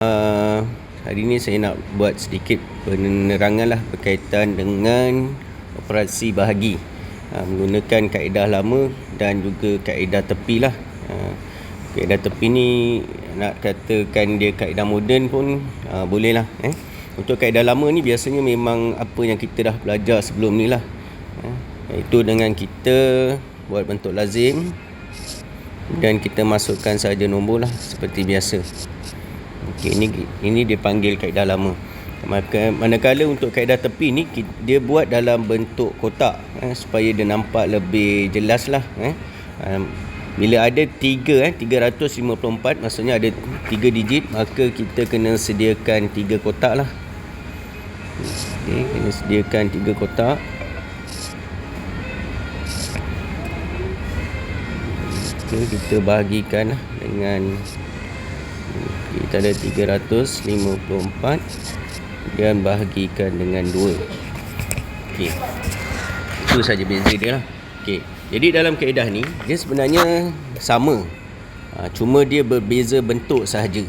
Hari ini saya nak buat sedikit penerangan lah berkaitan dengan operasi bahagi, menggunakan kaedah lama dan juga kaedah tepi lah. Kaedah tepi ni nak katakan dia kaedah moden pun boleh lah. Untuk kaedah lama ni biasanya memang apa yang kita dah belajar sebelum ni lah, iaitu dengan kita buat bentuk lazim dan kita masukkan saja nombor lah seperti biasa. Okey, ini dia panggil kaedah lama. Manakala untuk kaedah tepi ni dia buat dalam bentuk kotak, supaya dia nampak lebih jelas lah. Bila ada 354, maksudnya ada 3 digit, maka kita kena sediakan 3 kotak lah. Okey, kena sediakan 3 kotak. Okey, kita bahagikan lah dengan, kita ada 354 dan bahagikan dengan 2. Okey, itu saja beza dia lah. Okey, jadi dalam kaedah ni dia sebenarnya sama, cuma dia berbeza bentuk sahaja.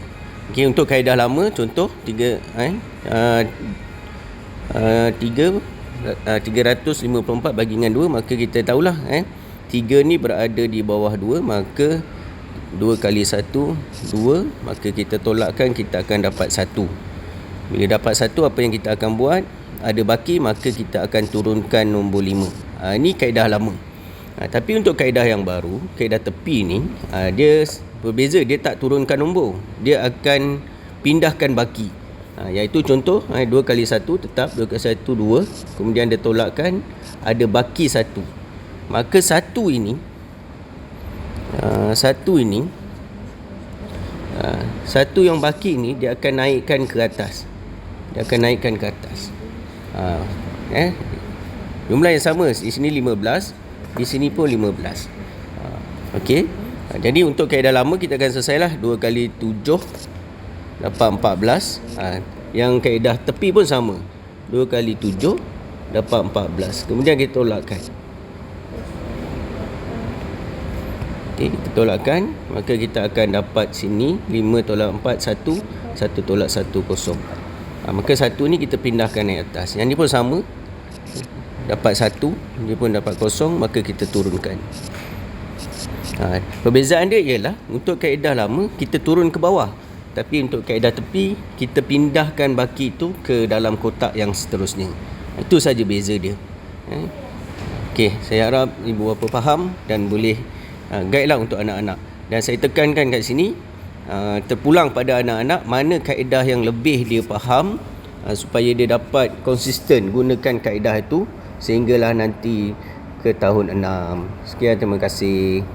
Okey, untuk kaedah lama contoh 354 bagi dengan 2, maka kita tahulah 3 ni berada di bawah 2, maka 2 kali 1 2, maka kita tolakkan, kita akan dapat 1. Bila dapat 1, apa yang kita akan buat? Ada baki, maka kita akan turunkan nombor 5. Ini kaedah lama. Tapi untuk kaedah yang baru, kaedah tepi ni, dia berbeza. Dia tak turunkan nombor, dia akan pindahkan baki. Iaitu contoh 2 kali 1 tetap 2 kali 1 2, kemudian dia tolakkan, ada baki 1. Maka 1 ini satu yang baki ni dia akan naikkan ke atas. Jumlah yang sama, di sini 15, di sini pun 15. Okey. Jadi untuk kaedah lama kita akan selesailah 2 kali 7 dapat 14. Yang kaedah tepi pun sama, 2 kali 7 dapat 14. Kemudian kita tolakkan. Okey, kita tolakkan, maka kita akan dapat sini 5 tolak 4 1, 1 tolak 1 0. Maka 1 ni kita pindahkan naik atas. Yang ni pun sama, dapat 1, dia pun dapat 0, maka kita turunkan. Perbezaan dia ialah untuk kaedah lama kita turun ke bawah, tapi untuk kaedah tepi kita pindahkan baki itu ke dalam kotak yang seterusnya. Itu saja beza dia. Okey, saya harap ibu bapa faham dan boleh guide lah untuk anak-anak. Dan saya tekankan kat sini, terpulang pada anak-anak mana kaedah yang lebih dia faham, supaya dia dapat konsisten gunakan kaedah itu sehinggalah nanti ke tahun 6. Sekian, terima kasih.